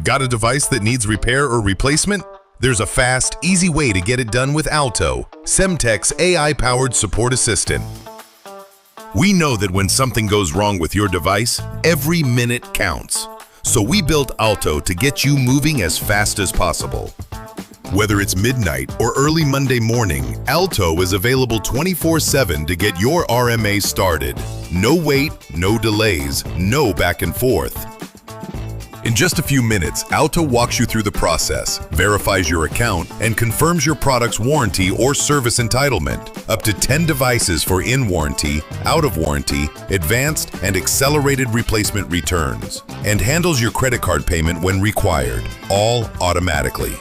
Got a device that needs repair or replacement? There's a fast, easy way to get it done with Alto, Semtech's AI-powered support assistant. We know that when something goes wrong with your device, every minute counts. So we built Alto to get you moving as fast as possible. Whether it's midnight or early Monday morning, Alto is available 24/7 to get your RMA started. No wait, no delays, no back and forth. In just a few minutes, Alto walks you through the process, verifies your account, and confirms your product's warranty or service entitlement. Up to 10 devices for in-warranty, out-of-warranty, advanced, and accelerated replacement returns. And handles your credit card payment when required, all automatically.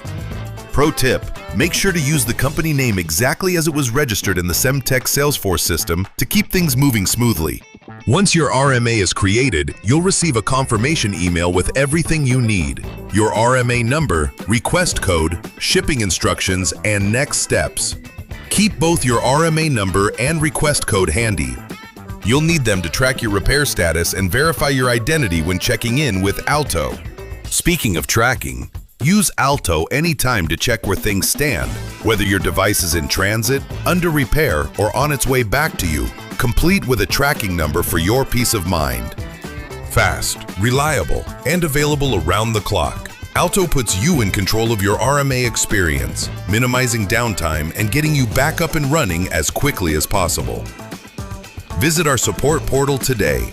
Pro tip, make sure to use the company name exactly as it was registered in the Semtech Salesforce system to keep things moving smoothly. Once your RMA is created, you'll receive a confirmation email with everything you need: your RMA number, request code, shipping instructions, and next steps. Keep both your RMA number and request code handy. You'll need them to track your repair status and verify your identity when checking in with Alto. Speaking of tracking, use Alto anytime to check where things stand, whether your device is in transit, under repair, or on its way back to you, complete with a tracking number for your peace of mind. Fast, reliable, and available around the clock, Alto puts you in control of your RMA experience, minimizing downtime and getting you back up and running as quickly as possible. Visit our support portal today